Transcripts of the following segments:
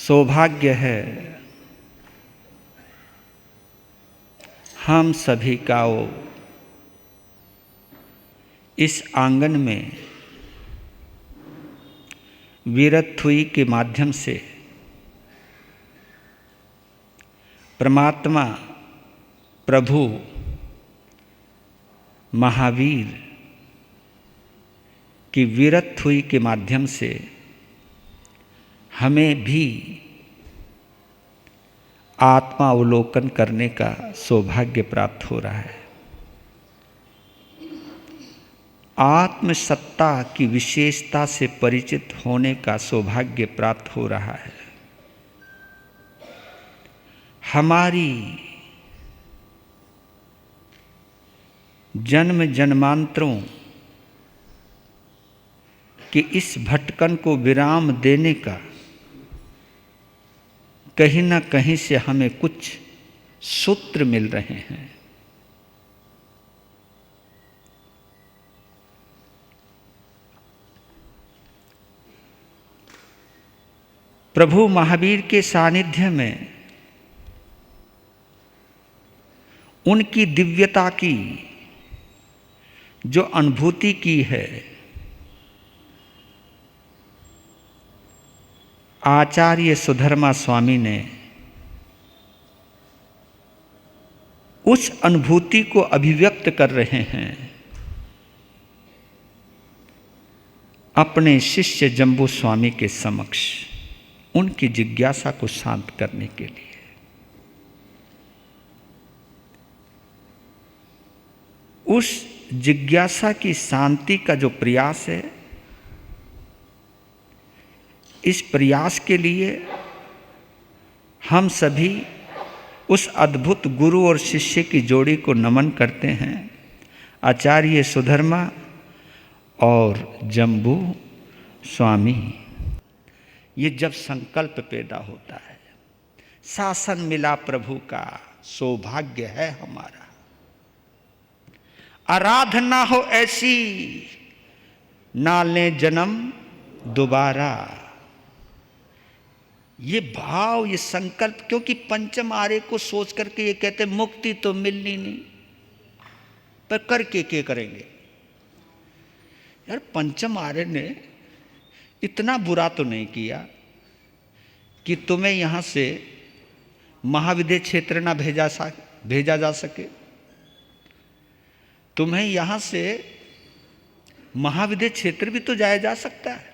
सौभाग्य है हम सभी का वो इस आंगन में वीरथुई के माध्यम से परमात्मा प्रभु महावीर की वीरथुई के माध्यम से हमें भी आत्मावलोकन करने का सौभाग्य प्राप्त हो रहा है। आत्मसत्ता की विशेषता से परिचित होने का सौभाग्य प्राप्त हो रहा है। हमारी जन्म जन्मांतरों कि इस भटकन को विराम देने का कहीं ना कहीं से हमें कुछ सूत्र मिल रहे हैं। प्रभु महावीर के सानिध्य में उनकी दिव्यता की जो अनुभूति की है, आचार्य सुधर्मा स्वामी ने उस अनुभूति को अभिव्यक्त कर रहे हैं अपने शिष्य जम्बू स्वामी के समक्ष, उनकी जिज्ञासा को शांत करने के लिए। उस जिज्ञासा की शांति का जो प्रयास है, इस प्रयास के लिए हम सभी उस अद्भुत गुरु और शिष्य की जोड़ी को नमन करते हैं, आचार्य सुधर्मा और जम्बू स्वामी। ये जब संकल्प पैदा होता है, शासन मिला प्रभु का सौभाग्य है हमारा, आराधना हो ऐसी ना ले जन्म दोबारा। ये भाव, ये संकल्प, क्योंकि पंचम आर्य को सोच करके ये कहते मुक्ति तो मिलनी नहीं, पर करके क्या करेंगे यार। पंचम आर्य ने इतना बुरा तो नहीं किया कि तुम्हें यहां से महाविद्य क्षेत्र ना भेजा जा सके। तुम्हें यहां से महाविद्य क्षेत्र भी तो जाया जा सकता है।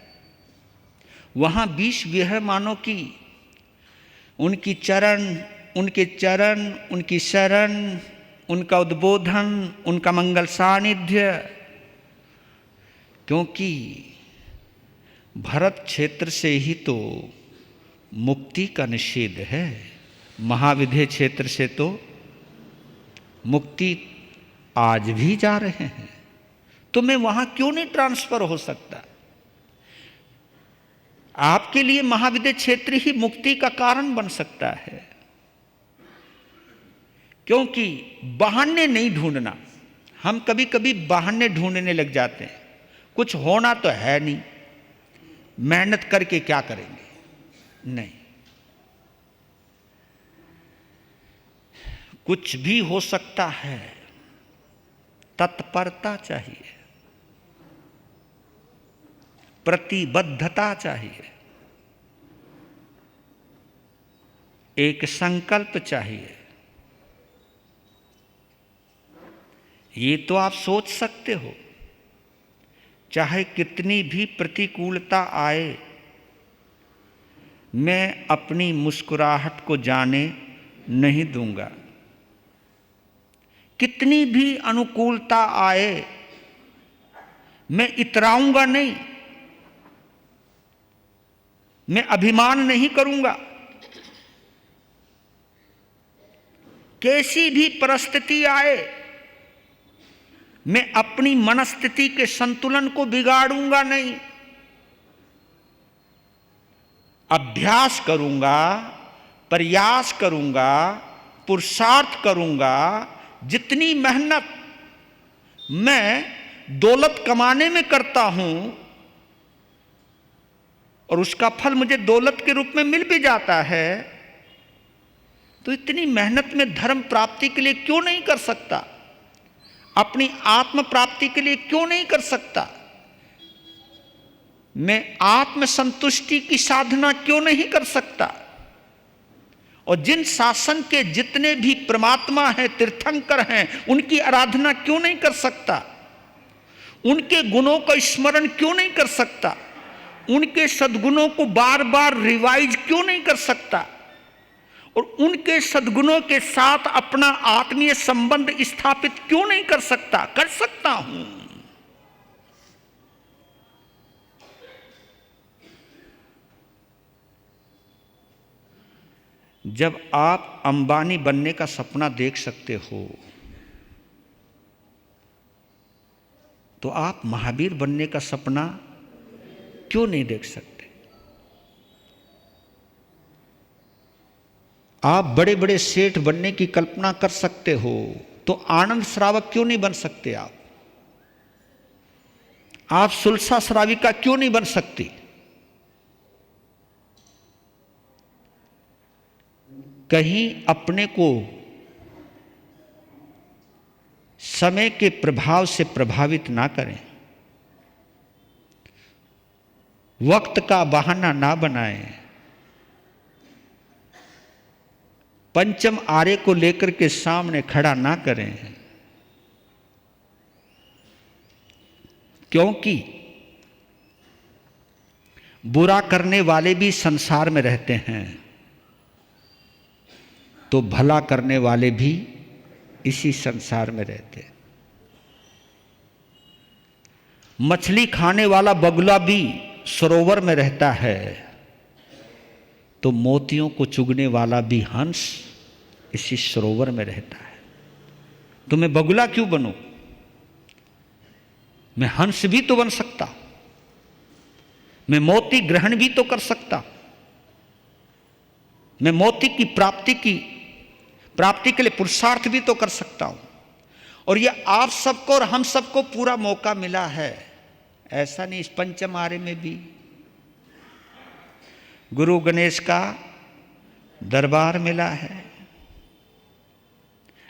वहां 20 विहमानों की उनके चरण, उनकी शरण, उनका उद्बोधन, उनका मंगल सानिध्य, क्योंकि भरत क्षेत्र से ही तो मुक्ति का निषेध है, महाविद्य क्षेत्र से तो मुक्ति आज भी जा रहे हैं। तो मैं वहां क्यों नहीं ट्रांसफर हो सकता? आपके लिए महाविद्य क्षेत्र ही मुक्ति का कारण बन सकता है, क्योंकि बहाने नहीं ढूंढना। हम कभी कभी बहाने ढूंढने लग जाते हैं, कुछ होना तो है नहीं, मेहनत करके क्या करेंगे। नहीं, कुछ भी हो सकता है, तत्परता चाहिए, प्रतिबद्धता चाहिए, एक संकल्प चाहिए। ये तो आप सोच सकते हो, चाहे कितनी भी प्रतिकूलता आए, मैं अपनी मुस्कुराहट को जाने नहीं दूंगा। कितनी भी अनुकूलता आए, मैं इतराऊंगा नहीं, मैं अभिमान नहीं करूंगा। कैसी भी परिस्थिति आए, मैं अपनी मनस्थिति के संतुलन को बिगाड़ूंगा नहीं। अभ्यास करूंगा, प्रयास करूंगा, पुरुषार्थ करूंगा। जितनी मेहनत मैं दौलत कमाने में करता हूं, और उसका फल मुझे दौलत के रूप में मिल भी जाता है, तो इतनी मेहनत में धर्म प्राप्ति के लिए क्यों नहीं कर सकता? अपनी आत्म प्राप्ति के लिए क्यों नहीं कर सकता? मैं आत्म संतुष्टि की साधना क्यों नहीं कर सकता? और जिन शासन के जितने भी परमात्मा हैं, तीर्थंकर हैं, उनकी आराधना क्यों नहीं कर सकता? उनके गुणों का स्मरण क्यों नहीं कर सकता? उनके सद्गुणों को बार बार रिवाइज क्यों नहीं कर सकता? और उनके सद्गुणों के साथ अपना आत्मीय संबंध स्थापित क्यों नहीं कर सकता? कर सकता हूं। जब आप अंबानी बनने का सपना देख सकते हो, तो आप महावीर बनने का सपना क्यों नहीं देख सकते? आप बड़े बड़े सेठ बनने की कल्पना कर सकते हो, तो आनंद श्रावक क्यों नहीं बन सकते? आप सुलसा श्राविका क्यों नहीं बन सकती? कहीं अपने को समय के प्रभाव से प्रभावित ना करें, वक्त का बहाना ना बनाएं, पंचम आरे को लेकर के सामने खड़ा ना करें, क्योंकि बुरा करने वाले भी संसार में रहते हैं, तो भला करने वाले भी इसी संसार में रहते हैं। मछली खाने वाला बगुला भी सरोवर में रहता है, तो मोतियों को चुगने वाला भी हंस इसी सरोवर में रहता है। तो मैं बगुला क्यों बनूं? मैं हंस भी तो बन सकता, मैं मोती ग्रहण भी तो कर सकता, मैं मोती की प्राप्ति के लिए पुरुषार्थ भी तो कर सकता हूं। और यह आप सबको और हम सबको पूरा मौका मिला है। ऐसा नहीं, इस पंचम आरे में भी गुरु गणेश का दरबार मिला है,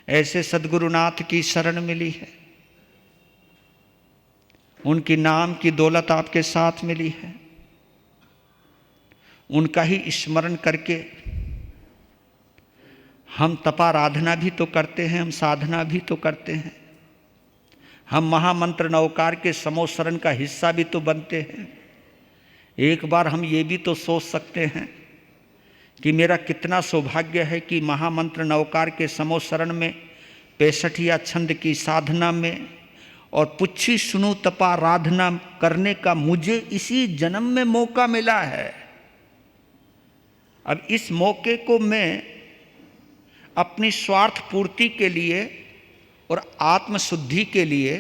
ऐसे सद्गुरुनाथ की शरण मिली है, उनकी नाम की दौलत आपके साथ मिली है। उनका ही स्मरण करके हम तपाराधना भी तो करते हैं, हम साधना भी तो करते हैं, हम महामंत्र नवकार के समोसरण का हिस्सा भी तो बनते हैं। एक बार हम ये भी तो सोच सकते हैं कि मेरा कितना सौभाग्य है कि महामंत्र नवकार के समोसरण में 65 छंद की साधना में और पुच्छी सुनु तपाराधना करने का मुझे इसी जन्म में मौका मिला है। अब इस मौके को मैं अपनी स्वार्थ पूर्ति के लिए और आत्मशुद्धि के लिए,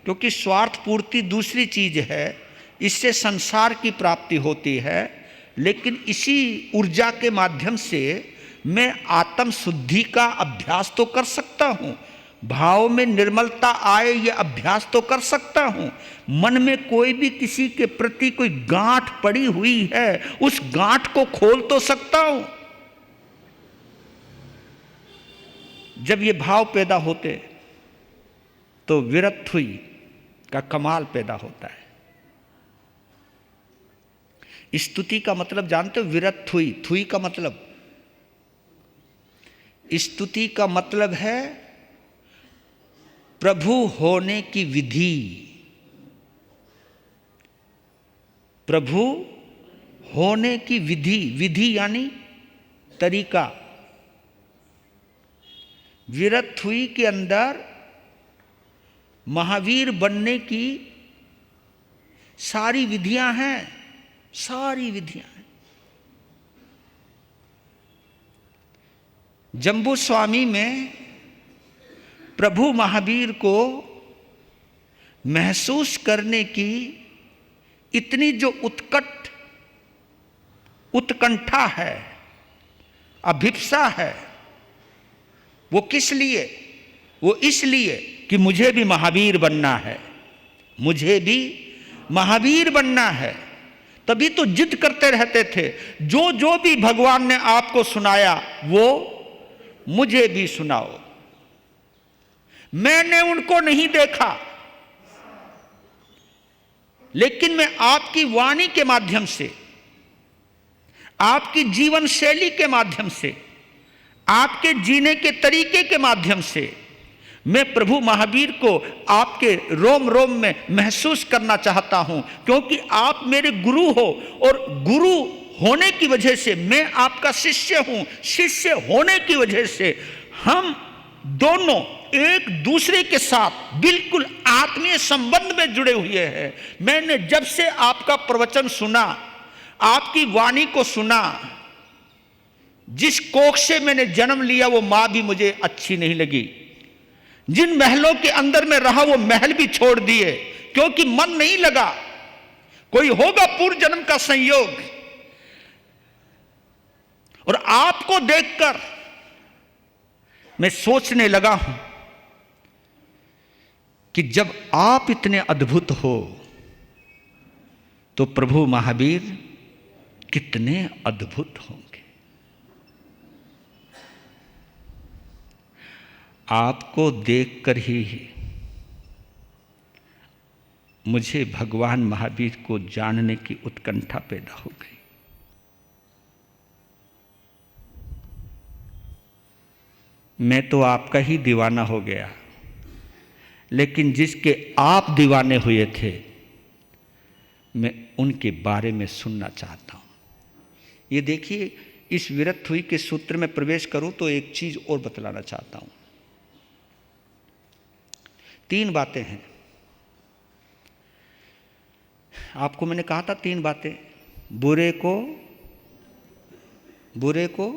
क्योंकि स्वार्थ पूर्ति दूसरी चीज है, इससे संसार की प्राप्ति होती है, लेकिन इसी ऊर्जा के माध्यम से मैं आत्म शुद्धि का अभ्यास तो कर सकता हूं, भाव में निर्मलता आए यह अभ्यास तो कर सकता हूं। मन में कोई भी किसी के प्रति कोई गांठ पड़ी हुई है, उस गांठ को खोल तो सकता हूं। जब ये भाव पैदा होते तो विरत हुई का कमाल पैदा होता है। स्तुति का मतलब जानते हो? विरत हुई, थुई का मतलब, स्तुति का मतलब है प्रभु होने की विधि। प्रभु होने की विधि, विधि यानी तरीका। विरत हुई के अंदर महावीर बनने की सारी विधियां हैं, सारी विधियां हैं। जम्बू स्वामी में प्रभु महावीर को महसूस करने की इतनी जो उत्कंठा है, अभिप्सा है, वो किस लिए? वो इसलिए कि मुझे भी महावीर बनना है, मुझे भी महावीर बनना है। तभी तो जिद करते रहते थे, जो जो भी भगवान ने आपको सुनाया वो मुझे भी सुनाओ। मैंने उनको नहीं देखा, लेकिन मैं आपकी वाणी के माध्यम से, आपकी जीवन शैली के माध्यम से, आपके जीने के तरीके के माध्यम से मैं प्रभु महावीर को आपके रोम रोम में महसूस करना चाहता हूं, क्योंकि आप मेरे गुरु हो और गुरु होने की वजह से मैं आपका शिष्य हूं। शिष्य होने की वजह से हम दोनों एक दूसरे के साथ बिल्कुल आत्मीय संबंध में जुड़े हुए हैं। मैंने जब से आपका प्रवचन सुना, आपकी वाणी को सुना, जिस कोख से मैंने जन्म लिया वो मां भी मुझे अच्छी नहीं लगी। जिन महलों के अंदर में रहा वो महल भी छोड़ दिए, क्योंकि मन नहीं लगा। कोई होगा पूर्व जन्म का संयोग। और आपको देखकर मैं सोचने लगा हूं कि जब आप इतने अद्भुत हो तो प्रभु महावीर कितने अद्भुत होंगे। आपको देखकर ही मुझे भगवान महावीर को जानने की उत्कंठा पैदा हो गई। मैं तो आपका ही दीवाना हो गया, लेकिन जिसके आप दीवाने हुए थे मैं उनके बारे में सुनना चाहता हूं। ये देखिए, इस विरक्त हुई के सूत्र में प्रवेश करूं तो एक चीज और बतलाना चाहता हूं। 3 बातें हैं। आपको मैंने कहा था 3 बातें। बुरे को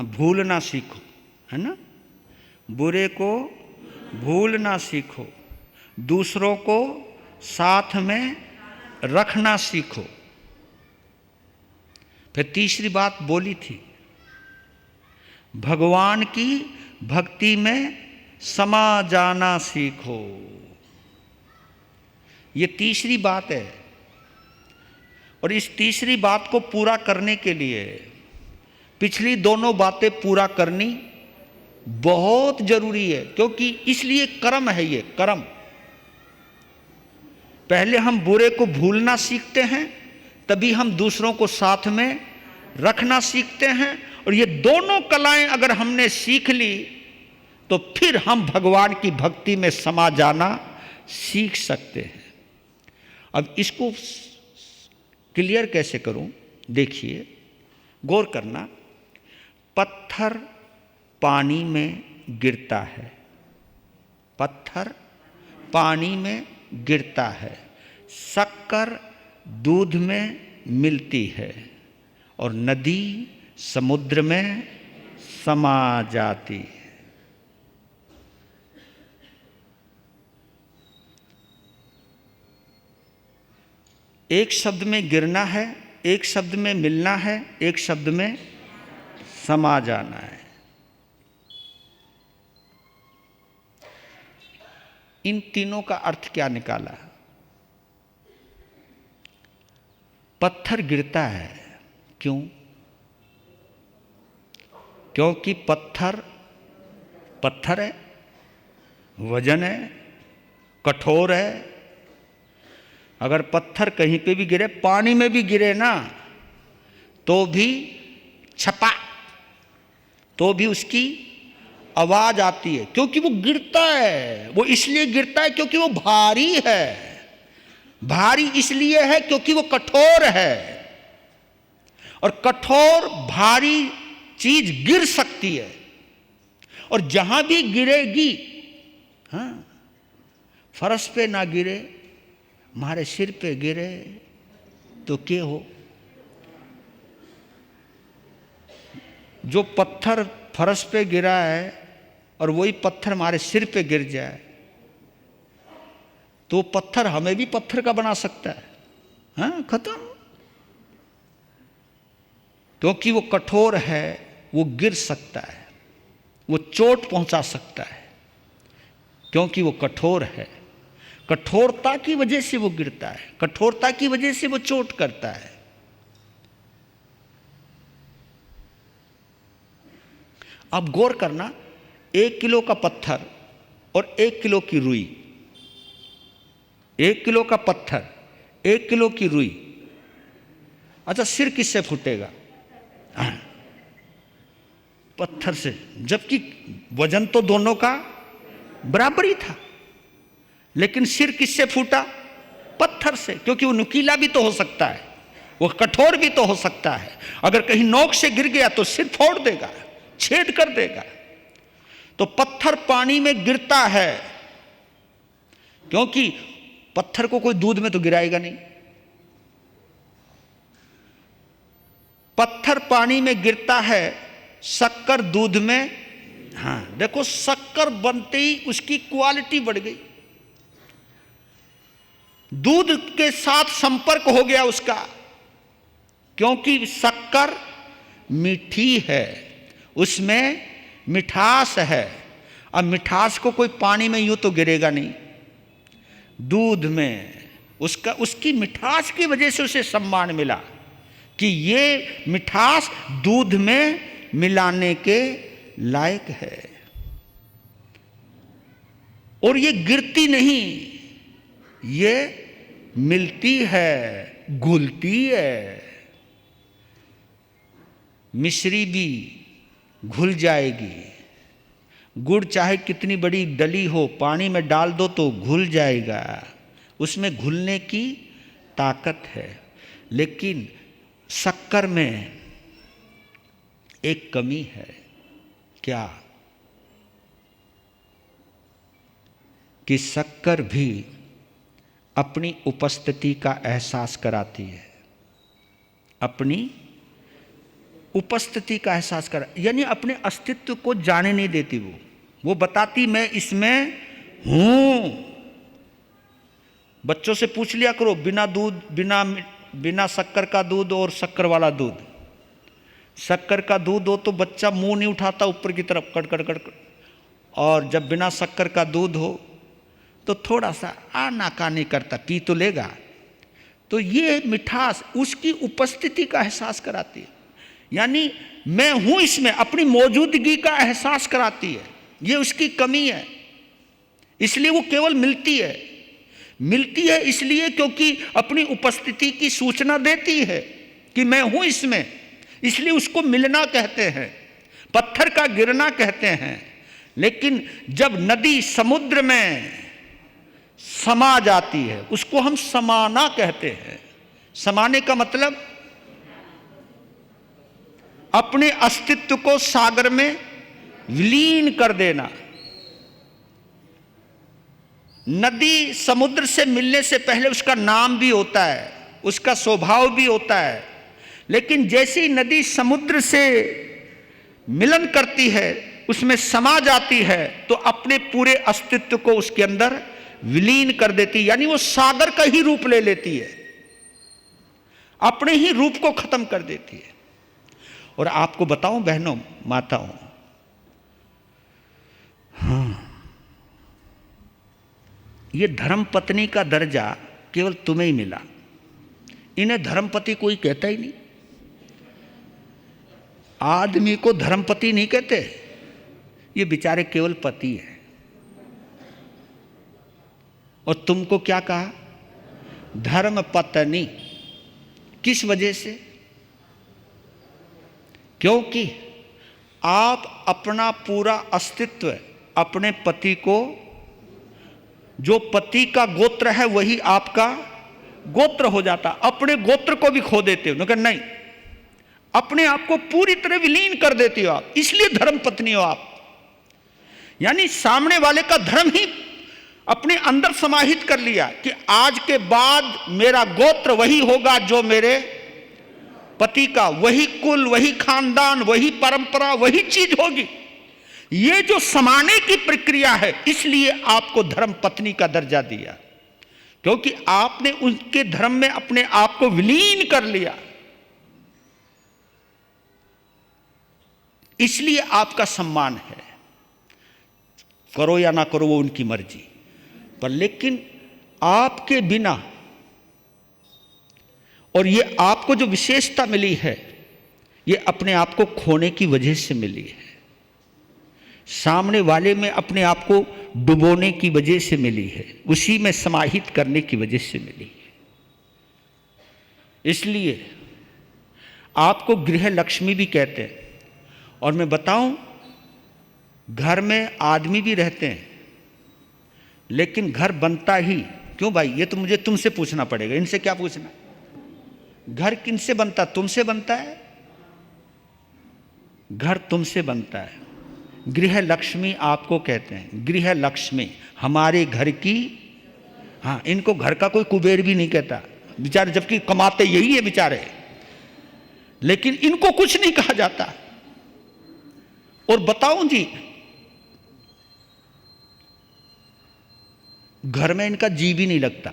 भूलना सीखो, है ना। बुरे को भूलना सीखो, दूसरों को साथ में रखना सीखो। फिर तीसरी बात बोली थी, भगवान की भक्ति में समा जाना सीखो। ये तीसरी बात है, और इस तीसरी बात को पूरा करने के लिए पिछली दोनों बातें पूरा करनी बहुत जरूरी है, क्योंकि इसलिए कर्म है। ये कर्म, पहले हम बुरे को भूलना सीखते हैं, तभी हम दूसरों को साथ में रखना सीखते हैं। और ये दोनों कलाएं अगर हमने सीख ली तो फिर हम भगवान की भक्ति में समा जाना सीख सकते हैं। अब इसको क्लियर कैसे करूं, देखिए, गौर करना। पत्थर पानी में गिरता है, पत्थर पानी में गिरता है, शक्कर दूध में मिलती है और नदी समुद्र में समा जाती है। एक शब्द में गिरना है, एक शब्द में मिलना है, एक शब्द में समा जाना है। इन तीनों का अर्थ क्या निकाला? पत्थर गिरता है, क्यों? क्योंकि पत्थर पत्थर है, वजन है, कठोर है। अगर पत्थर कहीं पे भी गिरे, पानी में भी गिरे ना, तो भी छपा, तो भी उसकी आवाज आती है, क्योंकि वो गिरता है। वो इसलिए गिरता है क्योंकि वो भारी है। भारी इसलिए है क्योंकि वो कठोर है, और कठोर भारी चीज गिर सकती है। और जहां भी गिरेगी, हाँ, फर्श पे ना गिरे, हमारे सिर पे गिरे तो क्या हो? जो पत्थर फर्श पे गिरा है और वही पत्थर हमारे सिर पे गिर जाए तो पत्थर हमें भी पत्थर का बना सकता है। हाँ, खत्म। क्योंकि वो कठोर है, वो गिर सकता है, वो चोट पहुंचा सकता है, क्योंकि वो कठोर है। कठोरता की वजह से वो गिरता है, कठोरता की वजह से वो चोट करता है। अब गौर करना, 1 किलो का पत्थर और 1 किलो की रुई, 1 किलो का पत्थर 1 किलो की रुई, अच्छा सिर किससे फूटेगा? पत्थर से, जबकि वजन तो दोनों का बराबर ही था, लेकिन सिर किससे फूटा? पत्थर से, क्योंकि वो नुकीला भी तो हो सकता है, वो कठोर भी तो हो सकता है। अगर कहीं नोक से गिर गया तो सिर फोड़ देगा, छेद कर देगा। तो पत्थर पानी में गिरता है, क्योंकि पत्थर को कोई दूध में तो गिराएगा नहीं। पत्थर पानी में गिरता है, शक्कर दूध में, हाँ देखो शक्कर बनते ही उसकी क्वालिटी बढ़ गई, दूध के साथ संपर्क हो गया उसका, क्योंकि शक्कर मीठी है, उसमें मिठास है। अब मिठास को कोई पानी में यूं तो गिरेगा नहीं, दूध में उसकी मिठास की वजह से उसे सम्मान मिला कि ये मिठास दूध में मिलाने के लायक है। और ये गिरती नहीं, ये मिलती है, घुलती है। मिश्री भी घुल जाएगी, गुड़ चाहे कितनी बड़ी डली हो, पानी में डाल दो तो घुल जाएगा, उसमें घुलने की ताकत है। लेकिन शक्कर में एक कमी है, क्या? कि शक्कर भी अपनी उपस्थिति का एहसास कराती है, अपनी उपस्थिति का एहसास करा, यानी अपने अस्तित्व को जाने नहीं देती। वो बताती मैं इसमें हूं। बच्चों से पूछ लिया करो, बिना दूध, बिना शक्कर का दूध और शक्कर वाला दूध। शक्कर का दूध हो तो बच्चा मुंह नहीं उठाता ऊपर की तरफ, कड़ कड़ कड़, और जब बिना शक्कर का दूध हो तो थोड़ा सा आनाकानी करता, पी तो लेगा। तो ये मिठास उसकी उपस्थिति का एहसास कराती है, यानी मैं हूं इसमें, अपनी मौजूदगी का एहसास कराती है। ये उसकी कमी है, इसलिए वो केवल मिलती है। मिलती है इसलिए क्योंकि अपनी उपस्थिति की सूचना देती है कि मैं हूं इसमें, इसलिए उसको मिलना कहते हैं, पत्थर का गिरना कहते हैं। लेकिन जब नदी समुद्र में समा जाती है, उसको हम समाना कहते हैं। समाने का मतलब अपने अस्तित्व को सागर में विलीन कर देना। नदी समुद्र से मिलने से पहले उसका नाम भी होता है, उसका स्वभाव भी होता है, लेकिन जैसे ही नदी समुद्र से मिलन करती है, उसमें समा जाती है, तो अपने पूरे अस्तित्व को उसके अंदर विलीन कर देती है, यानी वो सागर का ही रूप ले लेती है, अपने ही रूप को खत्म कर देती है। और आपको बताऊं बहनों, माताओं, हाँ, ये धर्मपत्नी का दर्जा केवल तुम्हें ही मिला, इन्हें धर्मपति कोई कहता ही नहीं। आदमी को धर्मपति नहीं कहते, ये बेचारे केवल पति हैं। और तुमको क्या कहा? धर्मपत्नी। किस वजह से? क्योंकि आप अपना पूरा अस्तित्व अपने पति को, जो पति का गोत्र है वही आपका गोत्र हो जाता, अपने गोत्र को भी खो देते हो। लेकिन नहीं, अपने आप को पूरी तरह विलीन कर देती हो आप, इसलिए धर्म पत्नी हो आप। यानी सामने वाले का धर्म ही अपने अंदर समाहित कर लिया कि आज के बाद मेरा गोत्र वही होगा जो मेरे पति का, वही कुल, वही खानदान, वही परंपरा, वही चीज होगी। ये जो समाने की प्रक्रिया है, इसलिए आपको धर्म पत्नी का दर्जा दिया, क्योंकि आपने उनके धर्म में अपने आप को विलीन कर लिया, इसलिए आपका सम्मान है। करो या ना करो वो उनकी मर्जी, पर लेकिन आपके बिना, और ये आपको जो विशेषता मिली है ये अपने आप को खोने की वजह से मिली है, सामने वाले में अपने आप को डुबोने की वजह से मिली है, उसी में समाहित करने की वजह से मिली है। इसलिए आपको गृह लक्ष्मी भी कहते हैं। और मैं बताऊं, घर में आदमी भी रहते हैं लेकिन घर बनता ही क्यों भाई? ये तो मुझे तुमसे पूछना पड़ेगा, इनसे क्या पूछना? घर किनसे बनता? तुमसे बनता है। घर तुमसे बनता है। गृह लक्ष्मी आपको कहते हैं, गृह लक्ष्मी हमारे घर की। हाँ, इनको घर का कोई कुबेर भी नहीं कहता बेचारे, जबकि कमाते यही है बेचारे, लेकिन इनको कुछ नहीं कहा जाता। और बताऊं जी, घर में इनका जी भी नहीं लगता।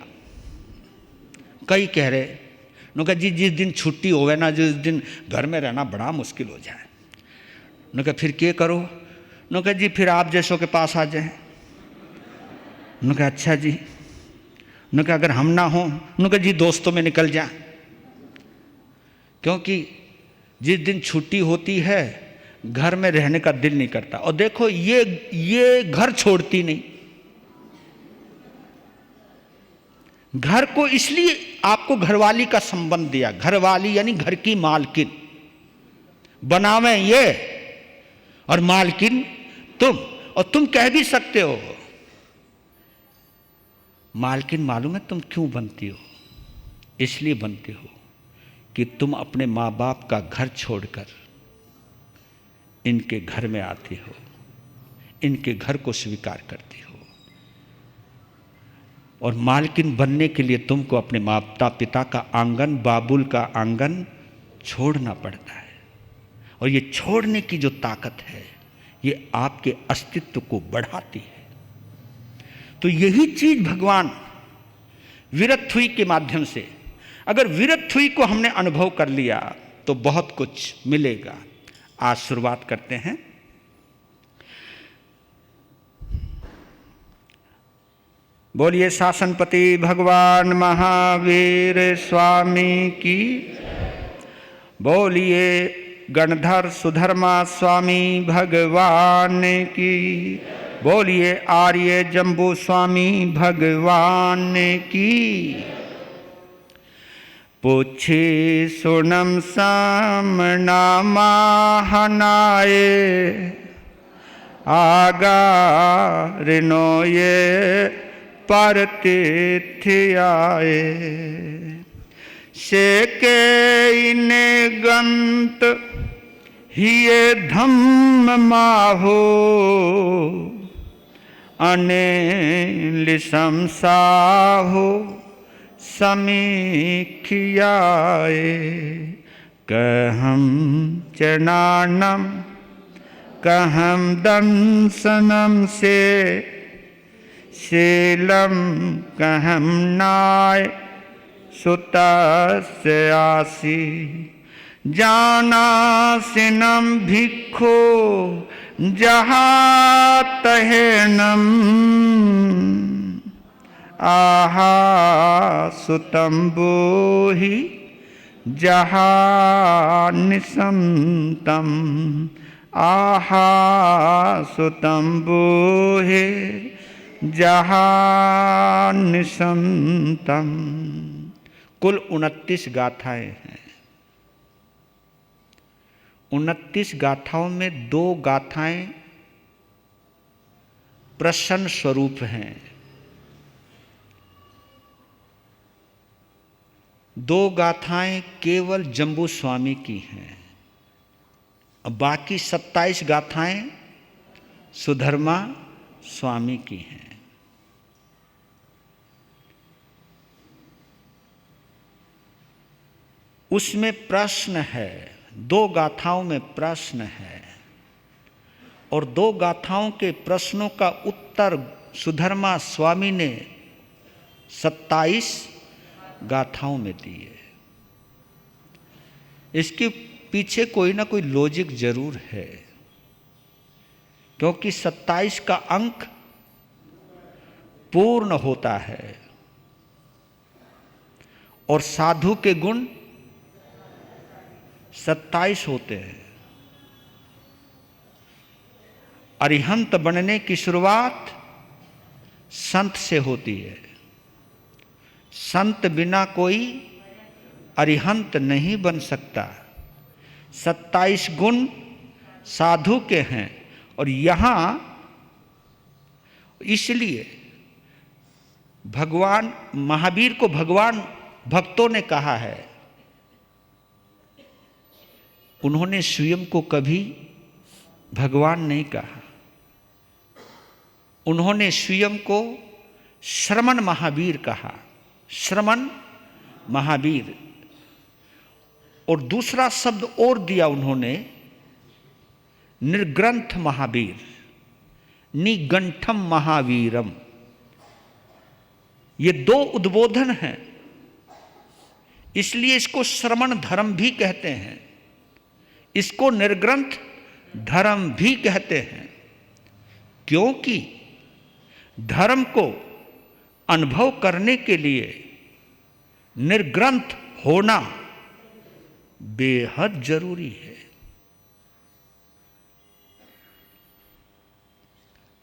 कई कह रहे नो जी जिस दिन छुट्टी होवे ना, जिस दिन घर में रहना बड़ा मुश्किल हो जाए, नो फिर क्या करो? नो जी फिर आप जैसों के पास आ जाए। नो अच्छा जी। नो अगर हम ना हो, नो जी दोस्तों में निकल जाए, क्योंकि जिस दिन छुट्टी होती है घर में रहने का दिल नहीं करता। और देखो ये घर छोड़ती नहीं। घर को इसलिए आपको घरवाली का संबंध दिया, घरवाली यानी घर की मालकिन, बनावे ये और मालकिन तुम। और तुम कह भी सकते हो मालकिन मालूम है तुम क्यों बनती हो? इसलिए बनती हो कि तुम अपने माँ बाप का घर छोड़कर इनके घर में आती हो, इनके घर को स्वीकार करती हो। और मालकिन बनने के लिए तुमको अपने माता पिता का आंगन, बाबुल का आंगन छोड़ना पड़ता है। और ये छोड़ने की जो ताकत है ये आपके अस्तित्व को बढ़ाती है। तो यही चीज भगवान विरक्तुई के माध्यम से, अगर विरक्तुई को हमने अनुभव कर लिया तो बहुत कुछ मिलेगा। आज शुरुआत करते हैं। बोलिए शासनपति भगवान महावीर स्वामी की। बोलिए गणधर सुधर्मा स्वामी भगवान की। बोलिए आर्य जम्बू स्वामी भगवान की। पूछे सुनम सामना महानाए, आगा रिनोये पर तीर्थ आए। से के इने गंत हिये धम्म माहो, अनिल समसाहो समीखियाए। कहम चरणानम कहम दंसनम से, शीलम कहम नाय सुतस्य आसी। जाना सिनम भिक्षो जहाँ तहेनम, आहा सुतम बोहि जहाँ निसंतम। आहा सुतम बोहि जहाँ निसंतम। कुल 29 गाथाएं हैं। 29 गाथाओं में 2 गाथाएं प्रसन्न स्वरूप हैं, 2 गाथाएं केवल जम्बू स्वामी की हैं, और बाकी 27 गाथाएं सुधर्मा स्वामी की हैं। उसमें प्रश्न है, 2 गाथाओं में प्रश्न है, और 2 गाथाओं के प्रश्नों का उत्तर सुधर्मा स्वामी ने 27 गाथाओं में दिए। इसके पीछे कोई ना कोई लॉजिक जरूर है, क्योंकि 27 का अंक पूर्ण होता है और साधु के गुण 27 होते हैं। अरिहंत बनने की शुरुआत संत से होती है। संत बिना कोई अरिहंत नहीं बन सकता। 27 गुण साधु के हैं। और यहां इसलिए भगवान महावीर को भगवान भक्तों ने कहा है। उन्होंने स्वयं को कभी भगवान नहीं कहा। उन्होंने स्वयं को श्रमण महावीर कहा। श्रमण महावीर। और दूसरा शब्द और दिया उन्होंने, निर्ग्रंथ महावीर, निगंठम महावीरम। ये 2 उद्बोधन हैं, इसलिए इसको श्रमण धर्म भी कहते हैं, इसको निर्ग्रंथ धर्म भी कहते हैं। क्योंकि धर्म को अनुभव करने के लिए निर्ग्रंथ होना बेहद जरूरी है।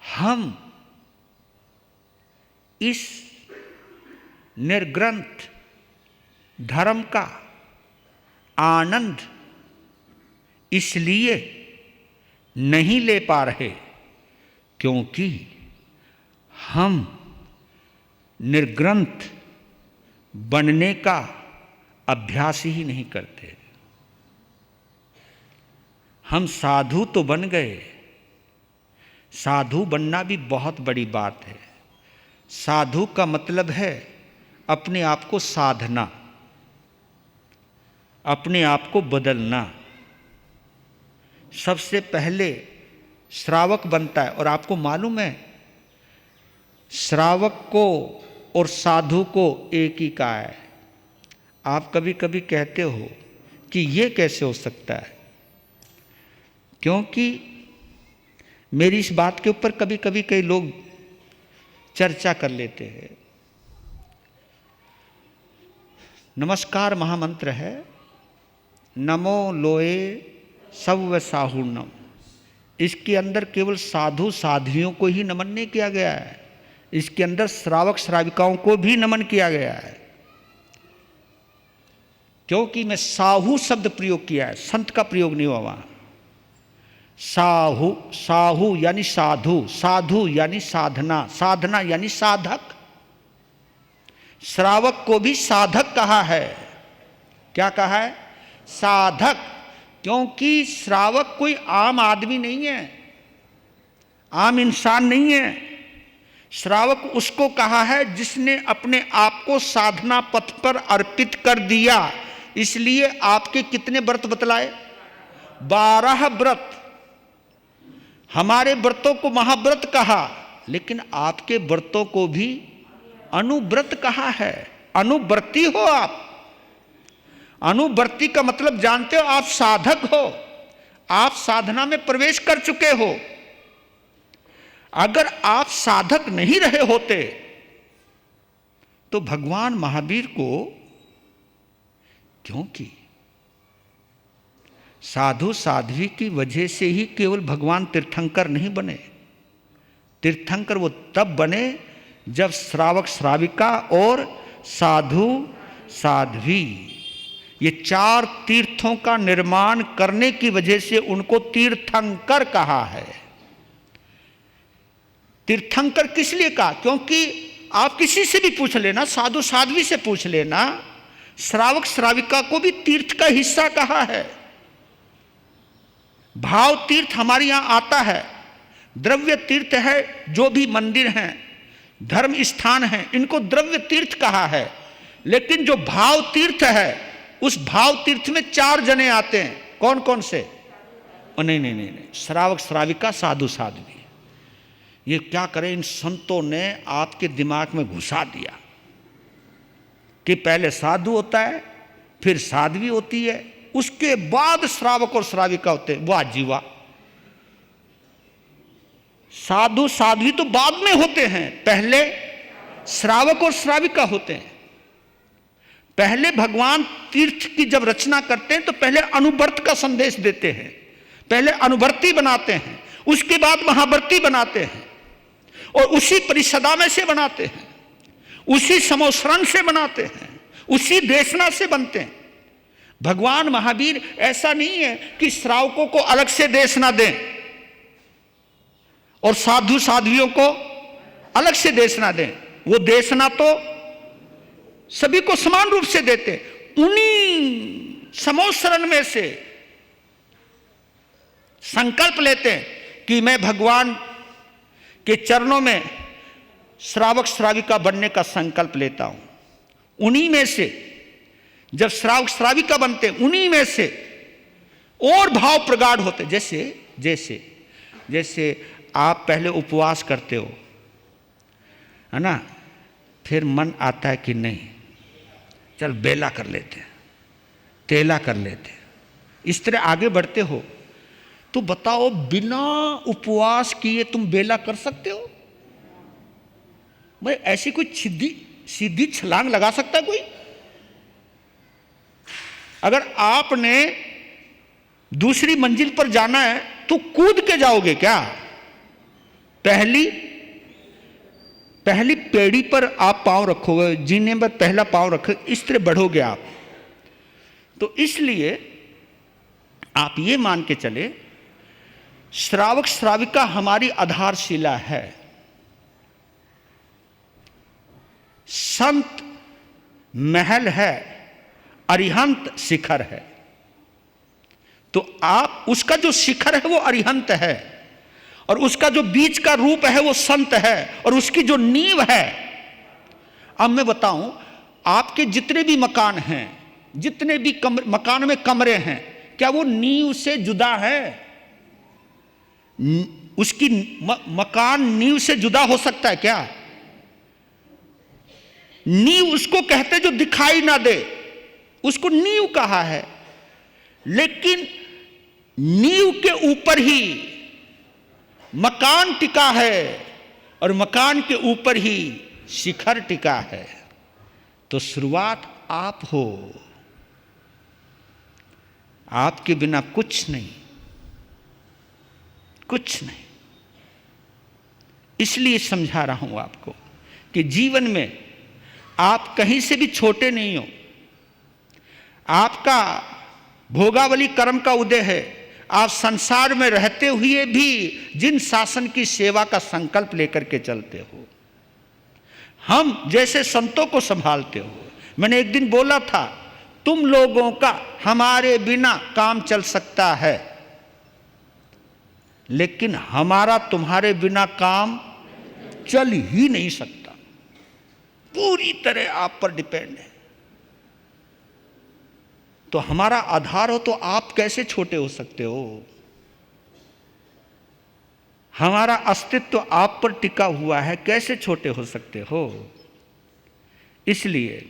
हम इस निर्ग्रंथ धर्म का आनंद इसलिए नहीं ले पा रहे क्योंकि हम निर्ग्रंथ बनने का अभ्यास ही नहीं करते। हम साधु तो बन गए। साधु बनना भी बहुत बड़ी बात है। साधु का मतलब है अपने आप को साधना, अपने आप को बदलना। सबसे पहले श्रावक बनता है। और आपको मालूम है, श्रावक को और साधु को एक ही कहा है। आप कभी कभी कहते हो कि ये कैसे हो सकता है, क्योंकि मेरी इस बात के ऊपर कभी कभी कई लोग चर्चा कर लेते हैं। नमस्कार महामंत्र है, नमो लोए सव्व साहुर्णम। इसके अंदर केवल साधु साध्वियों को ही नमन नहीं किया गया है, इसके अंदर श्रावक श्राविकाओं को भी नमन किया गया है। क्योंकि मैं साहू शब्द प्रयोग किया है, संत का प्रयोग नहीं हुआ वहां। साहू, साहू यानी साधु, साधु यानी साधना, साधना यानी साधक। श्रावक को भी साधक कहा है। क्या कहा है? साधक। क्योंकि श्रावक कोई आम आदमी नहीं है, आम इंसान नहीं है। श्रावक उसको कहा है जिसने अपने आप को साधना पथ पर अर्पित कर दिया। इसलिए आपके कितने व्रत बतलाए? 12 व्रत। हमारे व्रतों को महाव्रत कहा, लेकिन आपके व्रतों को भी अनुव्रत कहा है। अनुव्रती हो आप। अनुव्रती का मतलब जानते हो? आप साधक हो, आप साधना में प्रवेश कर चुके हो। अगर आप साधक नहीं रहे होते तो भगवान महावीर को, क्योंकि साधु साध्वी की वजह से ही केवल भगवान तीर्थंकर नहीं बने। तीर्थंकर वो तब बने जब श्रावक श्राविका और साधु साध्वी, ये 4 तीर्थों का निर्माण करने की वजह से उनको तीर्थंकर कहा है। तीर्थंकर किस लिए कहा? क्योंकि आप किसी से भी पूछ लेना, साधु साध्वी से पूछ लेना, श्रावक श्राविका को भी तीर्थ का हिस्सा कहा है। भाव तीर्थ हमारे यहां आता है, द्रव्य तीर्थ है। जो भी मंदिर हैं, धर्म स्थान हैं, इनको द्रव्य तीर्थ कहा है। लेकिन जो भाव तीर्थ है, उस भाव तीर्थ में 4 जने आते हैं। कौन कौन से? नहीं, श्रावक श्राविका साधु साध्वी। ये क्या करें, इन संतों ने आपके दिमाग में घुसा दिया कि पहले साधु होता है, फिर साध्वी होती है, उसके बाद श्रावक और श्राविका होते हैं। वाह जी वाह! साधु साध्वी तो बाद में होते हैं, पहले श्रावक और श्राविका होते हैं। पहले भगवान तीर्थ की जब रचना करते हैं तो पहले अनुवर्त का संदेश देते हैं, पहले अनुवर्ती बनाते हैं, उसके बाद महावर्ती बनाते हैं, और उसी परिषदा में से बनाते हैं, उसी समोसरण से बनाते हैं, उसी देशना से बनते हैं। भगवान महावीर ऐसा नहीं है कि श्रावकों को अलग से देशना दें और साधु साध्वियों को अलग से देशना दें। वो देशना तो सभी को समान रूप से देते। उन्हीं समोसरण में से संकल्प लेते हैं कि मैं भगवान के चरणों में श्रावक श्राविका बनने का संकल्प लेता हूं। उन्हीं में से जब श्रावक श्राविका बनते, उन्हीं में से और भाव प्रगाढ़ होते। जैसे जैसे जैसे आप पहले उपवास करते हो, है ना, फिर मन आता है कि नहीं चल बेला कर लेते, तेला कर लेते, इस तरह आगे बढ़ते हो। तो बताओ, बिना उपवास किए तुम बेला कर सकते हो? भाई ऐसी कोई सीधी छलांग लगा सकता है कोई? अगर आपने दूसरी मंजिल पर जाना है तो कूद के जाओगे क्या? पहली पेड़ी पर आप पांव रखोगे, जीने पर पहला पांव रखोगे, इस तरह बढ़ोगे आप। तो इसलिए आप ये मान के चले, श्रावक श्राविका हमारी आधारशिला है, संत महल है, अरिहंत शिखर है। तो आप, उसका जो शिखर है वो अरिहंत है, और उसका जो बीच का रूप है वो संत है, और उसकी जो नींव है। अब मैं बताऊं, आपके जितने भी मकान हैं, जितने भी मकान में कमरे हैं, क्या वो नींव से जुदा है? उसकी मकान नींव से जुदा हो सकता है क्या? नींव उसको कहते जो दिखाई ना दे, उसको नींव कहा है। लेकिन नींव के ऊपर ही मकान टिका है, और मकान के ऊपर ही शिखर टिका है। तो शुरुआत आप हो, आपके बिना कुछ नहीं, कुछ नहीं। इसलिए समझा रहा हूं आपको कि जीवन में आप कहीं से भी छोटे नहीं हो। आपका भोगावली कर्म का उदय है। आप संसार में रहते हुए भी जिन शासन की सेवा का संकल्प लेकर के चलते हो, हम जैसे संतों को संभालते हो। मैंने एक दिन बोला था, तुम लोगों का हमारे बिना काम चल सकता है, लेकिन हमारा तुम्हारे बिना काम चल ही नहीं सकता। पूरी तरह आप पर डिपेंड है। तो हमारा आधार हो तो आप कैसे छोटे हो सकते हो? हमारा अस्तित्व आप पर टिका हुआ है, कैसे छोटे हो सकते हो? इसलिए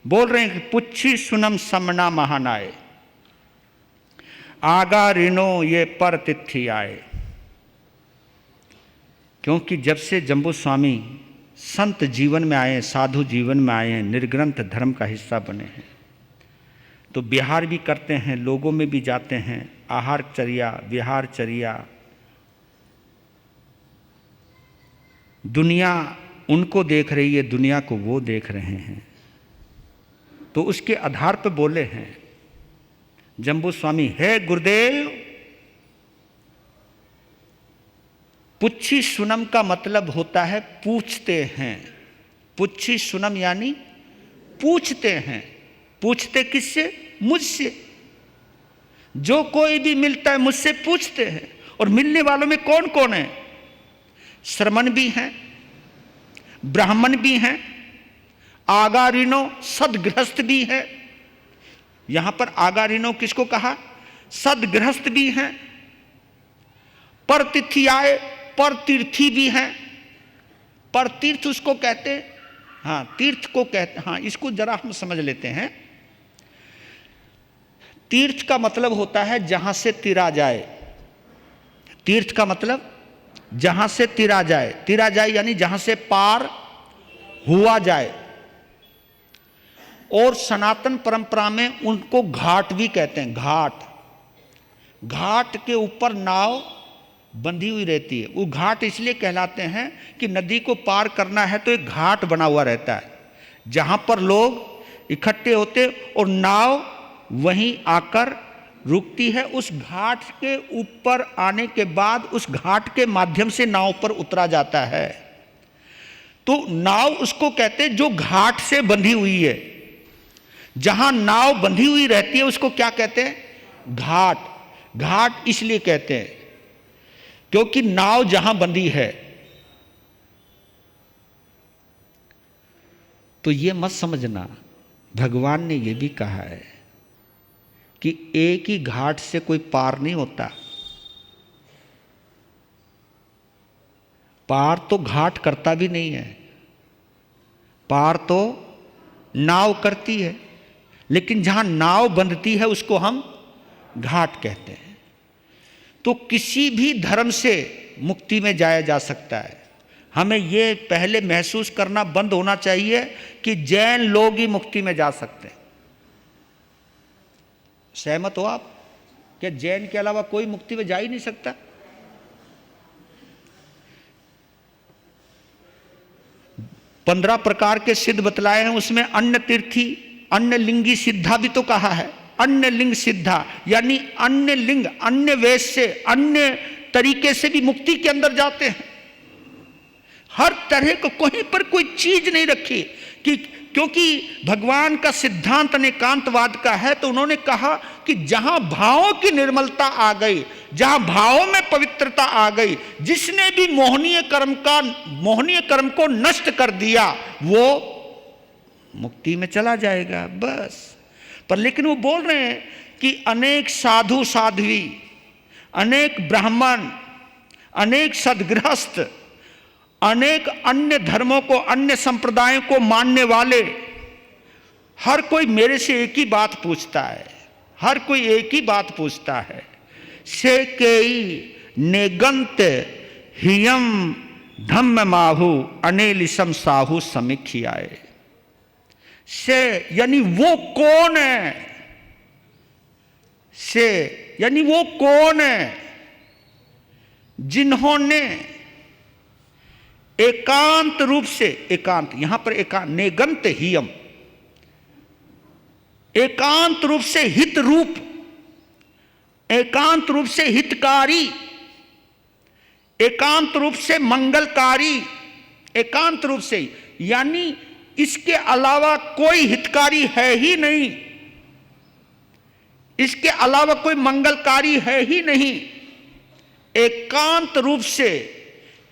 बोल रहे हैं कि पुच्छी सुनम समना महानाय, आगा ऋणो ये पर तिथि आए। क्योंकि जब से जम्बू स्वामी संत जीवन में आए, साधु जीवन में आए हैं, निर्ग्रंथ धर्म का हिस्सा बने हैं, तो विहार भी करते हैं, लोगों में भी जाते हैं, आहारचर्या, विहारचर्या। दुनिया उनको देख रही है, दुनिया को वो देख रहे हैं। तो उसके आधार पर बोले हैं जम्बू स्वामी, हे गुरुदेव, पुच्छी सुनम का मतलब होता है पूछते हैं। पुच्छी सुनम यानी पूछते हैं। पूछते किससे? मुझसे। जो कोई भी मिलता है मुझसे पूछते हैं। और मिलने वालों में कौन कौन है? श्रमण भी हैं, ब्राह्मण भी हैं, आगारिनो सदगृहस्थ भी है। यहां पर आगारिनो किसको कहा? सदगृहस्थ भी हैं। पर तिथि आए, पर तीर्थी भी हैं। पर तीर्थ उसको कहते हैं, हाँ तीर्थ को कहते हैं। हाँ, इसको जरा हम समझ लेते हैं। तीर्थ का मतलब होता है जहां से तिरा जाए। तीर्थ का मतलब जहां से तिरा जाए। तिरा जाए यानी जहां से पार हुआ जाए। और सनातन परंपरा में उनको घाट भी कहते हैं। घाट, घाट के ऊपर नाव बंधी हुई रहती है। वो घाट इसलिए कहलाते हैं कि नदी को पार करना है तो एक घाट बना हुआ रहता है जहां पर लोग इकट्ठे होते और नाव वहीं आकर रुकती है। उस घाट के ऊपर आने के बाद उस घाट के माध्यम से नाव पर उतरा जाता है। तो नाव उसको कहते हैं जो घाट से बंधी हुई है। जहां नाव बंधी हुई रहती है उसको क्या कहते हैं? घाट। घाट इसलिए कहते हैं क्योंकि नाव जहां बंधी है। तो ये मत समझना, भगवान ने यह भी कहा है कि एक ही घाट से कोई पार नहीं होता। पार तो घाट करता भी नहीं है, पार तो नाव करती है, लेकिन जहां नाव बंधती है उसको हम घाट कहते हैं। तो किसी भी धर्म से मुक्ति में जाया जा सकता है। हमें ये पहले महसूस करना बंद होना चाहिए कि जैन लोग ही मुक्ति में जा सकते हैं। सहमत हो आप? क्या जैन के अलावा कोई मुक्ति में जा ही नहीं सकता? पंद्रह प्रकार के सिद्ध बतलाए हैं, उसमें अन्य तीर्थी अन्य लिंगी सिद्धा भी तो कहा है। अन्य लिंग सिद्धा यानी अन्य लिंग, अन्य वेश से, अन्य तरीके से भी मुक्ति के अंदर जाते हैं। हर तरह को कहीं पर कोई चीज नहीं रखी कि क्योंकि भगवान का सिद्धांत अनेकांतवाद का है, तो उन्होंने कहा कि जहां भावों की निर्मलता आ गई, जहां भावों में पवित्रता आ गई, जिसने भी मोहनीय कर्म को नष्ट कर दिया वो मुक्ति में चला जाएगा बस। पर लेकिन वो बोल रहे हैं कि अनेक साधु साध्वी, अनेक ब्राह्मण, अनेक सद्गृहस्थ, अनेक अन्य धर्मों को, अन्य संप्रदायों को मानने वाले, हर कोई मेरे से एक ही बात पूछता है, हर कोई एक ही बात पूछता है, से केई नेगंत हियम धम्म माहु अनेलिसम साहु समीक्षियाए। से यानी वो कौन है? से यानी वो कौन है जिन्होंने एकांत रूप से, एकांत यहां पर एकांत, नेगंत हियम, एकांत रूप से हित रूप, एकांत रूप से हितकारी, एकांत रूप से मंगलकारी, एकांत रूप से यानी इसके अलावा कोई हितकारी है ही नहीं, इसके अलावा कोई मंगलकारी है ही नहीं। एकांत रूप से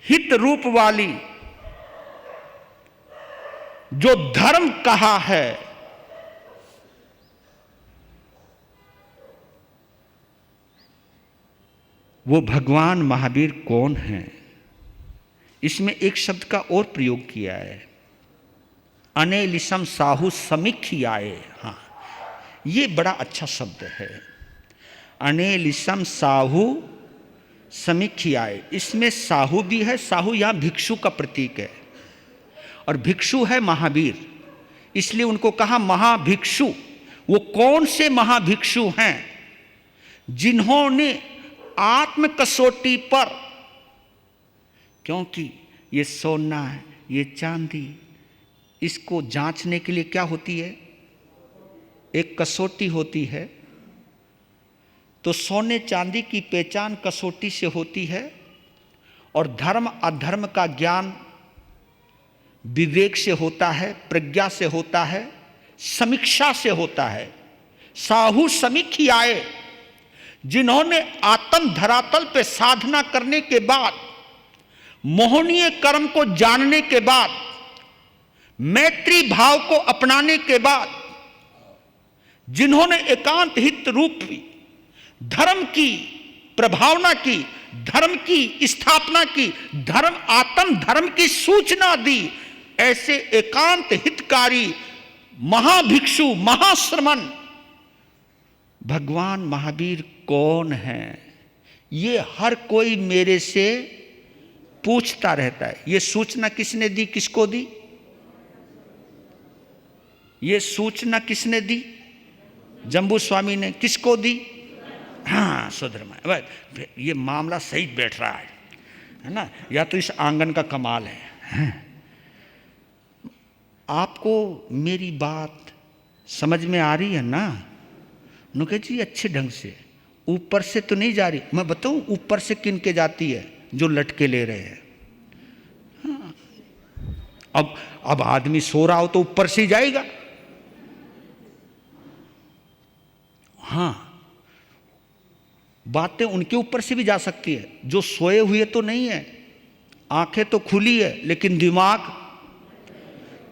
हित रूप वाली जो धर्म कहा है, वो भगवान महावीर कौन है? इसमें एक शब्द का और प्रयोग किया है, अनेलिसम साहु समीक्षियाए। हाँ, ये बड़ा अच्छा शब्द है, अनेलिसम साहु समीक्षियाए। इसमें साहु भी है, साहु यहां भिक्षु का प्रतीक है और भिक्षु है महावीर, इसलिए उनको कहा महाभिक्षु। वो कौन से महाभिक्षु हैं? जिन्होंने आत्म कसौटी पर, क्योंकि ये सोना है, ये चांदी, इसको जांचने के लिए क्या होती है? एक कसौटी होती है। तो सोने चांदी की पहचान कसौटी से होती है और धर्म अधर्म का ज्ञान विवेक से होता है, प्रज्ञा से होता है, समीक्षा से होता है। साहु समीक्षियाए, जिन्होंने आत्म धरातल पे साधना करने के बाद, मोहनीय कर्म को जानने के बाद, मैत्री भाव को अपनाने के बाद, जिन्होंने एकांत हित रूपी धर्म की प्रभावना की, धर्म की स्थापना की, धर्म आत्म धर्म की सूचना दी, ऐसे एकांत हितकारी महाभिक्षु, महाश्रमण भगवान महावीर कौन है? ये हर कोई मेरे से पूछता रहता है। ये सूचना किसने दी? किसको दी? ये सूचना किसने दी? जम्बू स्वामी ने। किसको दी? हाँ, सुधर्मा। ये मामला सही बैठ रहा है ना? या तो इस आंगन का कमाल है। आपको मेरी बात समझ में आ रही है ना? नुके जी अच्छे ढंग से, ऊपर से तो नहीं जा रही। मैं बताऊं ऊपर से किन के जाती है? जो लटके ले रहे हैं। हाँ। अब आदमी सो रहा हो तो ऊपर से ही जाएगा। हाँ, बातें उनके ऊपर से भी जा सकती है जो सोए हुए तो नहीं है। आंखें तो खुली है लेकिन दिमाग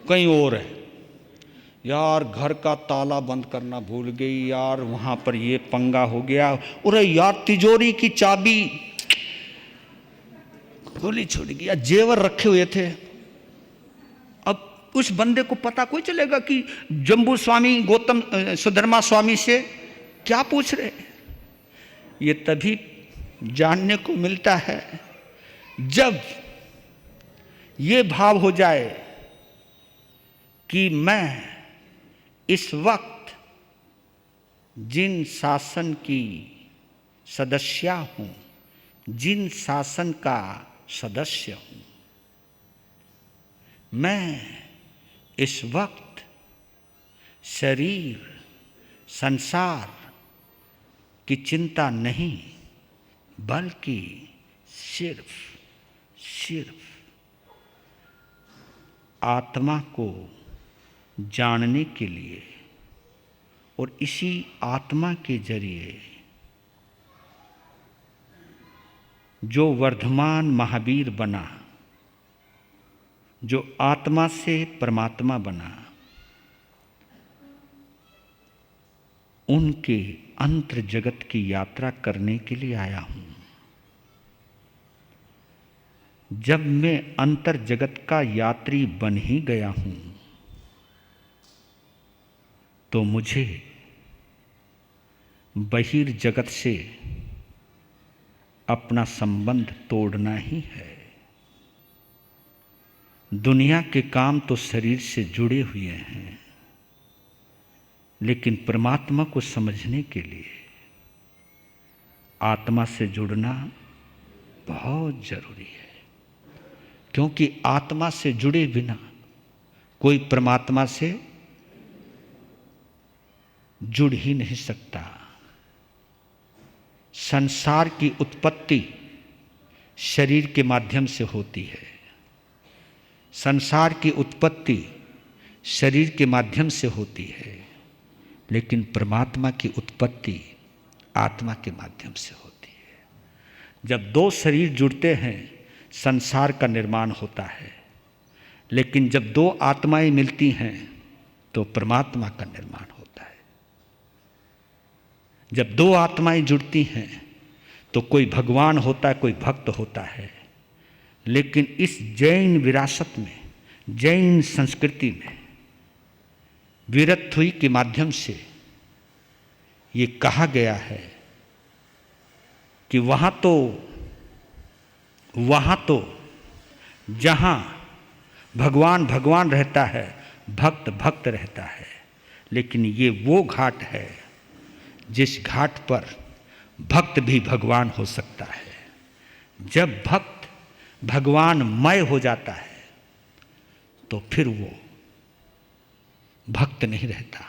कहीं और है। यार घर का ताला बंद करना भूल गई यार, वहां पर ये पंगा हो गया। अरे यार तिजोरी की चाबी खोली छोड़ गया, जेवर रखे हुए थे। अब उस बंदे को पता कोई चलेगा कि जम्बू स्वामी गौतम सुधर्मा स्वामी से क्या पूछ रहे? ये तभी जानने को मिलता है जब ये भाव हो जाए कि मैं इस वक्त जिन शासन की सदस्या हूं, जिन शासन का सदस्य हूं, मैं इस वक्त शरीर संसार की चिंता नहीं, बल्कि सिर्फ आत्मा को जानने के लिए और इसी आत्मा के जरिए जो वर्धमान महावीर बना, जो आत्मा से परमात्मा बना, उनके अंतर जगत की यात्रा करने के लिए आया हूं। जब मैं अंतर जगत का यात्री बन ही गया हूं तो मुझे बहिर्जगत से अपना संबंध तोड़ना ही है। दुनिया के काम तो शरीर से जुड़े हुए हैं, लेकिन परमात्मा को समझने के लिए आत्मा से जुड़ना बहुत जरूरी है। क्योंकि आत्मा से जुड़े बिना कोई परमात्मा से जुड़ ही नहीं सकता। संसार की उत्पत्ति शरीर के माध्यम से होती है, संसार की उत्पत्ति शरीर के माध्यम से होती है, लेकिन परमात्मा की उत्पत्ति आत्मा के माध्यम से होती है। जब दो शरीर जुड़ते हैं संसार का निर्माण होता है, लेकिन जब दो आत्माएं मिलती हैं तो परमात्मा का निर्माण होता है। जब दो आत्माएं जुड़ती हैं तो कोई भगवान होता है, कोई भक्त होता है। लेकिन इस जैन विरासत में, जैन संस्कृति में वीरत्वई के माध्यम से ये कहा गया है कि वहाँ तो जहाँ भगवान भगवान रहता है, भक्त भक्त रहता है। लेकिन ये वो घाट है जिस घाट पर भक्त भी भगवान हो सकता है। जब भक्त भगवानमय हो जाता है तो फिर वो भक्त नहीं रहता।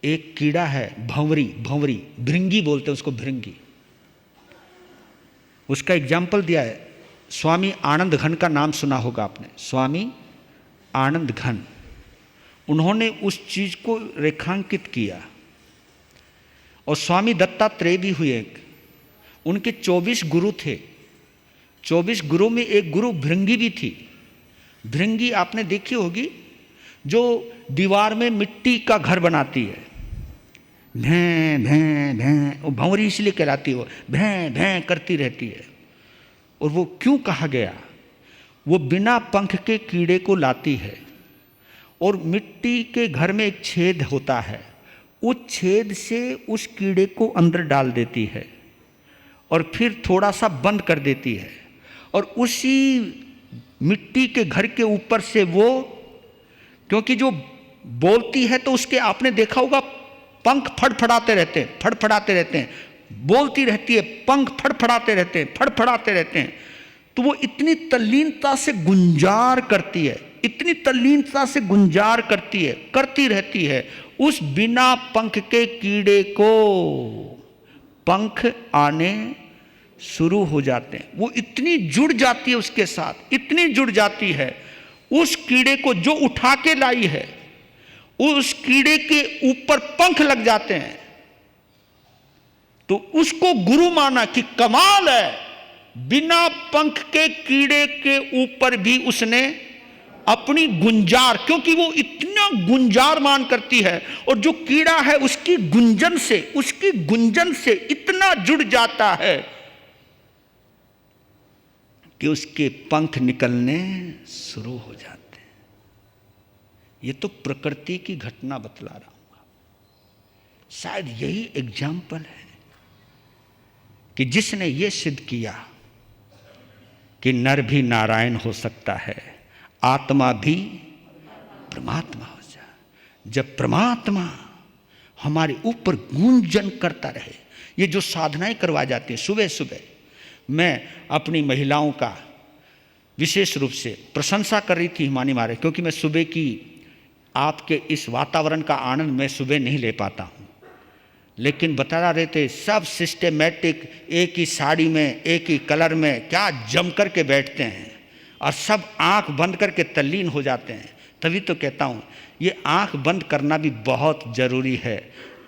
एक कीड़ा है भंवरी, भृंगी बोलते हैं उसको, भृंगी। उसका एग्जाम्पल दिया है स्वामी आनंद घन का नाम सुना होगा आपने, स्वामी आनंद घन। उन्होंने उस चीज को रेखांकित किया। और स्वामी दत्तात्रेय भी हुए, उनके 24 गुरु थे। 24 गुरु में एक गुरु भृंगी भी थी। भृंगी आपने देखी होगी, जो दीवार में मिट्टी का घर बनाती है। भैं भैं भैं, वो भंवरी इसलिए कहलाती है, वो भैं भैं करती रहती है। और वो क्यों कहा गया? वो बिना पंख के कीड़े को लाती है और मिट्टी के घर में एक छेद होता है, उस छेद से उस कीड़े को अंदर डाल देती है और फिर थोड़ा सा बंद कर देती है। और उसी मिट्टी के घर के ऊपर से वो, क्योंकि जो बोलती है तो उसके आपने देखा होगा पंख फड़फड़ाते रहते हैं, फड़फड़ाते रहते हैं, बोलती रहती है, पंख फड़फड़ाते रहते हैं, फड़फड़ाते रहते हैं। तो वो इतनी तल्लीनता से गुंजार करती है, इतनी तल्लीनता से गुंजार करती है, करती रहती है। उस बिना पंख के कीड़े को पंख आने शुरू हो जाते हैं। वो इतनी जुड़ जाती है उसके साथ, इतनी जुड़ जाती है, उस कीड़े को जो उठा के लाई है, उस कीड़े के ऊपर पंख लग जाते हैं। तो उसको गुरु माना कि कमाल है, बिना पंख के कीड़े के ऊपर भी उसने अपनी गुंजार, क्योंकि वो इतना गुंजार मान करती है, और जो कीड़ा है उसकी गुंजन से इतना जुड़ जाता है कि उसके पंख निकलने शुरू हो जाते हैं। ये तो प्रकृति की घटना बतला रहा हूं। शायद यही एग्जाम्पल है कि जिसने ये सिद्ध किया कि नर भी नारायण हो सकता है, आत्मा भी परमात्मा हो जाए। जब परमात्मा हमारे ऊपर गूंजन करता रहे, ये जो साधनाएं करवा जाती हैं सुबह सुबह, मैं अपनी महिलाओं का विशेष रूप से प्रशंसा कर रही थी हिमानी मारे, क्योंकि मैं सुबह की आपके इस वातावरण का आनंद मैं सुबह नहीं ले पाता हूँ, लेकिन बता रहे थे सब सिस्टेमेटिक, एक ही साड़ी में, एक ही कलर में क्या जम कर के बैठते हैं, और सब आंख बंद करके तल्लीन हो जाते हैं। तभी तो कहता हूँ ये आंख बंद करना भी बहुत ज़रूरी है।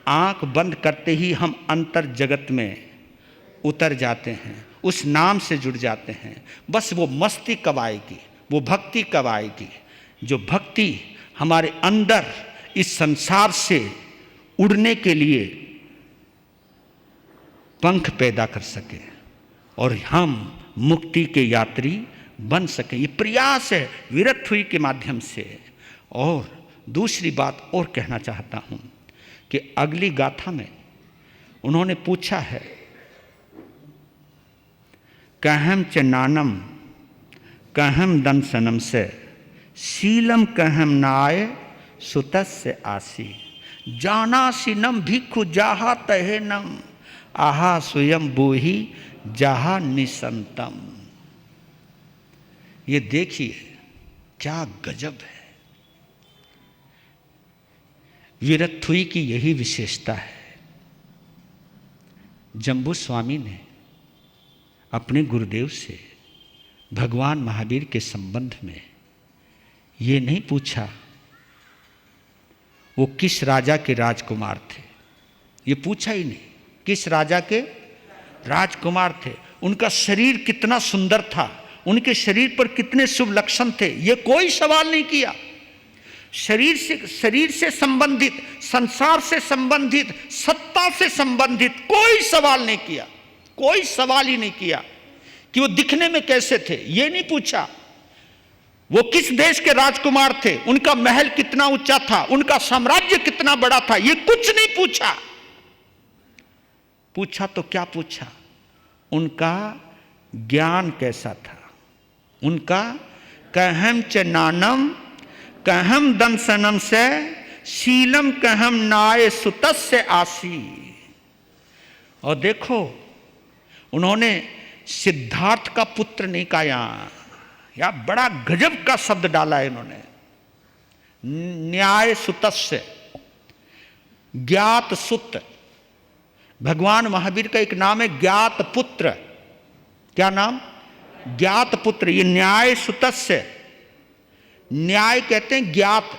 आंख बंद करते ही हम अंतर जगत में उतर जाते हैं, उस नाम से जुड़ जाते हैं। बस वो मस्ती कब आएगी, वो भक्ति कब आएगी, जो भक्ति हमारे अंदर इस संसार से उड़ने के लिए पंख पैदा कर सके और हम मुक्ति के यात्री बन सके। ये प्रयास है विरक्त हुई के माध्यम से। और दूसरी बात और कहना चाहता हूँ कि अगली गाथा में उन्होंने पूछा है, कहम च नानम कहम दंसनम से शीलम कहम नाय सुतस्य आसी जानासीनम भिक्षु जाहा तहे नम आहा स्वयं बोही जाहा निसंतम। ये देखिए क्या गजब है। विरक्तुई की यही विशेषता है। जम्बू स्वामी ने अपने गुरुदेव से भगवान महावीर के संबंध में ये नहीं पूछा वो किस राजा के राजकुमार थे, ये पूछा ही नहीं। किस राजा के राजकुमार थे, उनका शरीर कितना सुंदर था, उनके शरीर पर कितने शुभ लक्षण थे, ये कोई सवाल नहीं किया। शरीर से संबंधित, संसार से संबंधित, सत्ता से संबंधित कोई सवाल नहीं किया, कोई सवाल ही नहीं किया कि वो दिखने में कैसे थे, ये नहीं पूछा। वो किस देश के राजकुमार थे, उनका महल कितना ऊंचा था, उनका साम्राज्य कितना बड़ा था, ये कुछ नहीं पूछा। पूछा तो क्या पूछा, उनका ज्ञान कैसा था, उनका कहम च नानम कहम दंसनम से शीलम कहम नाय सुतस्य आसी। और देखो उन्होंने सिद्धार्थ का पुत्र नहीं कहा, या बड़ा गजब का शब्द डाला है इन्होंने, न्याय सुतस्य, ज्ञात सुत। भगवान महावीर का एक नाम है ज्ञात पुत्र। क्या नाम? ज्ञात पुत्र। ये न्याय सुतस्य, न्याय कहते हैं ज्ञात,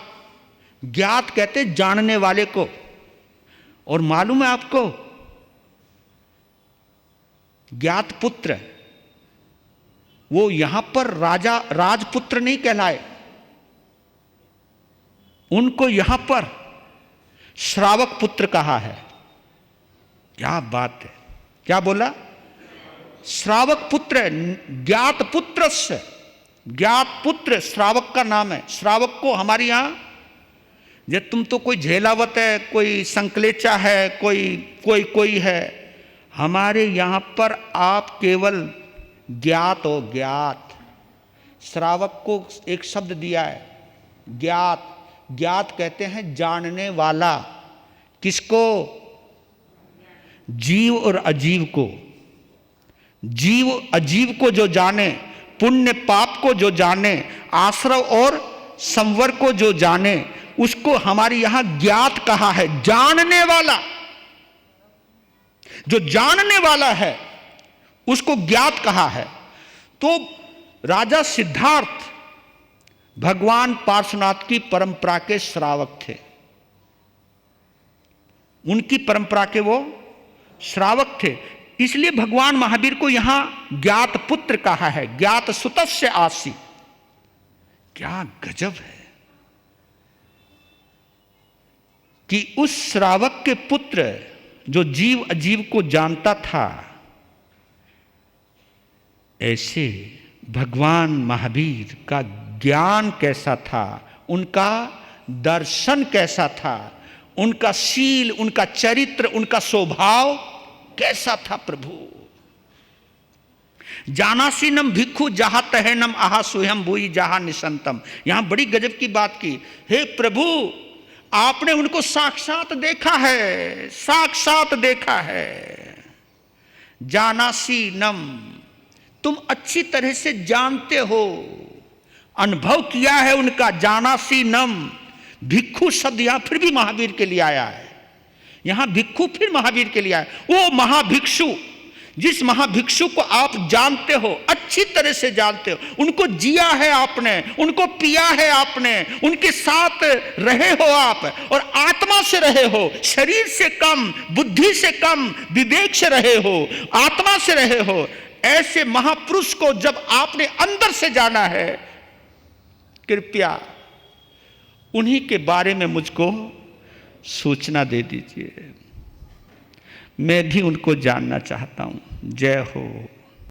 ज्ञात कहते हैं जानने वाले को। और मालूम है आपको, ज्ञात पुत्र वो यहां पर राजा राजपुत्र नहीं कहलाए, उनको यहां पर श्रावक पुत्र कहा है। क्या बात है, क्या बोला? श्रावक पुत्र, ज्ञात पुत्र से, ज्ञात पुत्र श्रावक का नाम है। श्रावक को हमारे यहां, जे तुम तो कोई झेलावत है, कोई संकलेचा है, कोई है, हमारे यहां पर आप केवल ज्ञात हो, ज्ञात। श्रावक को एक शब्द दिया है ज्ञात, ज्ञात कहते हैं जानने वाला। किसको? जीव और अजीव को। जीव अजीव को जो जाने, पुण्य पाप को जो जाने, आश्रव और संवर को जो जाने, उसको हमारे यहां ज्ञात कहा है। जानने वाला, जो जानने वाला है उसको ज्ञात कहा है। तो राजा सिद्धार्थ भगवान पार्श्वनाथ की परंपरा के श्रावक थे। उनकी परंपरा के वो श्रावक थे, इसलिए भगवान महावीर को यहां ज्ञात पुत्र कहा है। ज्ञात सुतस्य आसी। क्या गजब है कि उस श्रावक के पुत्र जो जीव अजीव को जानता था, ऐसे भगवान महावीर का ज्ञान कैसा था, उनका दर्शन कैसा था, उनका शील, उनका चरित्र, उनका स्वभाव कैसा था प्रभु। जानासीनम भिक्षु जहां तहनम आहा सुहम भूई जहां निसंतम। यहां बड़ी गजब की बात की। हे प्रभु, आपने उनको साक्षात देखा है, साक्षात देखा है। जानासीनम, तुम अच्छी तरह से जानते हो, अनुभव किया है उनका। जानासीनम, भिक्षु शब्द यहां फिर भी महावीर के लिए आया है। यहां भिक्षु फिर महावीर के लिए आया। वो महाभिक्षु, जिस महाभिक्षु को आप जानते हो, अच्छी तरह से जानते हो, उनको जिया है आपने, उनको पिया है आपने, उनके साथ रहे हो आप, और आत्मा से रहे हो, शरीर से कम, बुद्धि से कम, विवेक से रहे हो, आत्मा से रहे हो। ऐसे महापुरुष को जब आपने अंदर से जाना है, कृपया उन्हीं के बारे में मुझको सूचना दे दीजिए। मैं भी उनको जानना चाहता हूं। जय हो।